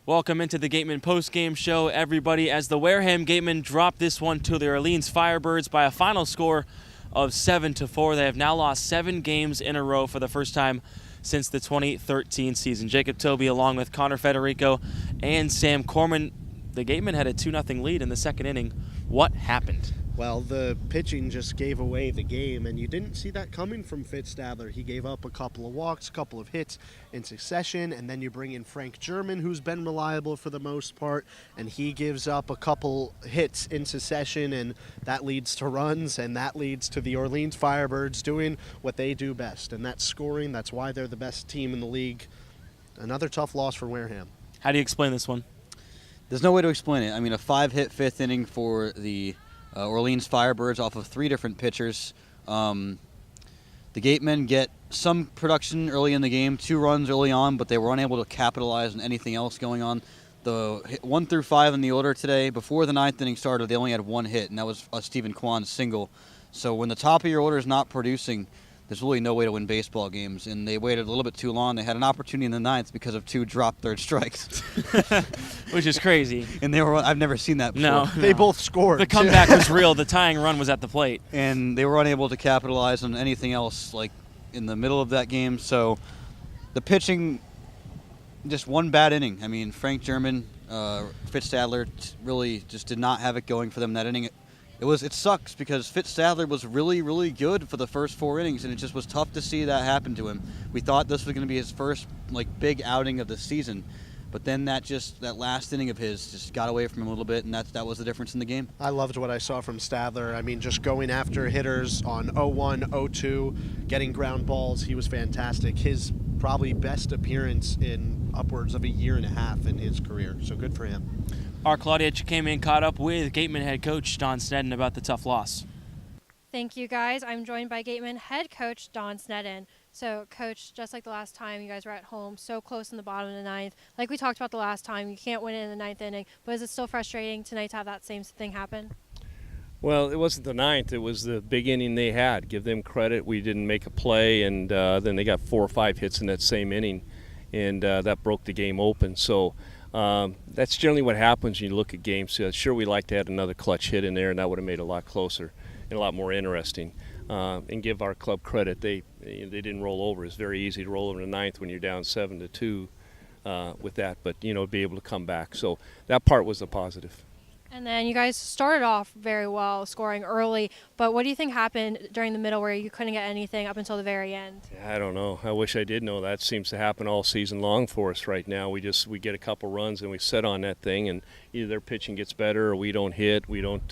Welcome into the Gatemen postgame show, everybody, as the Wareham Gatemen drop this one to the Orleans Firebirds by a final score of 7-4. They have now lost 7 games in a row for the first time since the 2013 season. Jacob Tobey along with Connor Federico and Sam Corman. The Gatemen had a 2-0 lead in the second inning. What happened? Well, the pitching just gave away the game, and you didn't see that coming from Fitzstadler. He gave up a couple of walks, a couple of hits in succession, and then you bring in Frank German, who's been reliable for the most part, and he gives up a couple hits in succession, and that leads to runs, and that leads to the Orleans Firebirds doing what they do best, and that's scoring. That's why they're the best team in the league. Another tough loss for Wareham. How do you explain this one? There's no way to explain it. I mean, a 5-hit fifth inning for the Orleans Firebirds off of 3 different pitchers. The Gatemen get some production early in the game, 2 runs early on, but they were unable to capitalize on anything else going on. The 1 through 5 in the order today, before the 9th inning started, they only had 1 hit, and that was Stephen Kwan's single. So when the top of your order is not producing, there's really no way to win baseball games, and they waited a little bit too long. They had an opportunity in the 9th because of 2 dropped third strikes. Which is crazy. And I've never seen that before. No. They both scored. The comeback was real. The tying run was at the plate. And they were unable to capitalize on anything else like in the middle of that game. So the pitching, just one bad inning. I mean, Frank German, Fitzstadler really just did not have it going for them that inning. It sucks because Fitzstadler was really, really good for the first 4 innings, and it just was tough to see that happen to him. We thought this was going to be his first big outing of the season, but then that last inning of his just got away from him a little bit, and that was the difference in the game. I loved what I saw from Stadler. I mean, just going after hitters on 0-1, 0-2, getting ground balls. He was fantastic. His probably best appearance in upwards of a year and a half in his career, so good for him. Our Claudia Chakamian caught up with Gatemen head coach Don Sneddon about the tough loss. Thank you, guys. I'm joined by Gatemen head coach Don Sneddon. So, Coach, just like the last time, you guys were at home, so close in the bottom of the 9th. Like we talked about the last time, you can't win it in the 9th inning. But is it still frustrating tonight to have that same thing happen? Well, it wasn't the 9th. It was the big inning they had. Give them credit. We didn't make a play, and then they got 4 or 5 hits in that same inning, and that broke the game open. So that's generally what happens when you look at games. Sure, we like to add another clutch hit in there, and that would have made it a lot closer and a lot more interesting. And give our club credit, they didn't roll over. It's very easy to roll over in the 9th when you're down 7-2 with that, but be able to come back. So that part was a positive. And then you guys started off very well, scoring early. But what do you think happened during the middle where you couldn't get anything up until the very end? I don't know. I wish I did know. That seems to happen all season long for us right now. We get a couple runs and we sit on that thing, and either their pitching gets better or we don't hit. We don't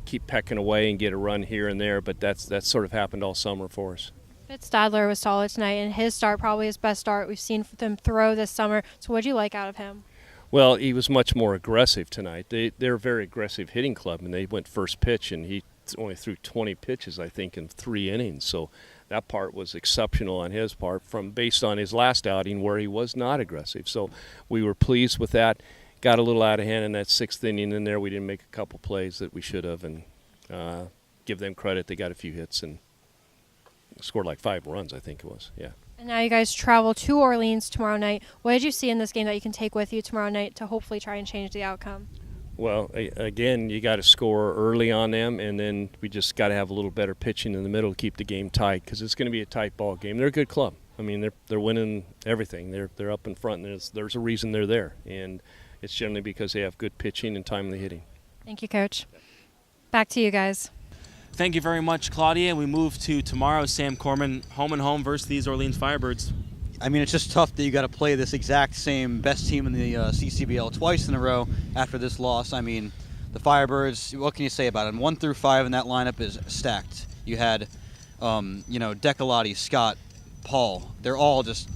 keep pecking away and get a run here and there. But that's sort of happened all summer for us. Fitzstadler was solid tonight, and his start probably his best start we've seen them throw this summer. So what did you like out of him? Well, he was much more aggressive tonight. They're a very aggressive hitting club, and they went first pitch, and he only threw 20 pitches, I think, in 3 innings. So that part was exceptional on his part based on his last outing where he was not aggressive. So we were pleased with that. Got a little out of hand in that 6th inning in there. We didn't make a couple plays that we should have, and give them credit. They got a few hits and scored like 5 runs, I think it was, yeah. And now you guys travel to Orleans tomorrow night. What did you see in this game that you can take with you tomorrow night to hopefully try and change the outcome? Well, again, you got to score early on them, and then we just got to have a little better pitching in the middle to keep the game tight, because it's going to be a tight ball game. They're a good club. I mean, they're winning everything. They're up in front, and there's a reason they're there, and it's generally because they have good pitching and timely hitting. Thank you, Coach. Back to you guys. Thank you very much, Claudia. We move to tomorrow. Sam Corman, home and home versus these Orleans Firebirds. I mean, it's just tough that you got to play this exact same best team in the CCBL twice in a row after this loss. I mean, the Firebirds, what can you say about them? 1 through 5 in that lineup is stacked. You had, Decalotti, Scott, Paul. They're all just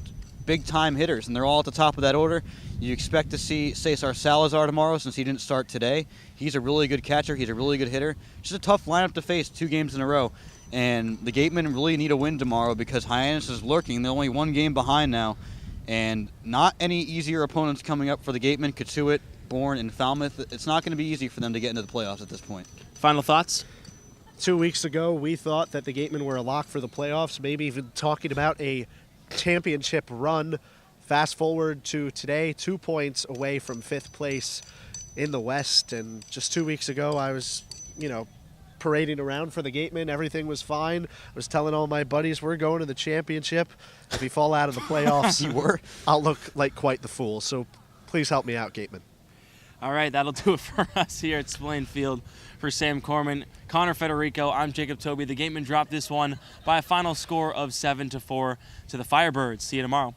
big-time hitters, and they're all at the top of that order. You expect to see Cesar Salazar tomorrow since he didn't start today. He's a really good catcher. He's a really good hitter. Just a tough lineup to face 2 games in a row. And the Gatemen really need a win tomorrow because Hyannis is lurking. They're only 1 game behind now. And not any easier opponents coming up for the Gatemen. Katuitt, Bourne, and Falmouth. It's not going to be easy for them to get into the playoffs at this point. Final thoughts? 2 weeks ago, we thought that the Gatemen were a lock for the playoffs, maybe even talking about a championship run. Fast forward to today, 2 points away from 5th place in the West, and just 2 weeks ago I was, parading around for the Gatemen. Everything was fine. I was telling all my buddies we're going to the championship. If we fall out of the playoffs, I'll look like quite the fool. So please help me out, Gatemen. All right, that'll do it for us here at Spillane Field. For Sam Corman, Connor Federico, I'm Jacob Tobey. The Gatemen dropped this one by a final score of 7-4 to the Firebirds. See you tomorrow.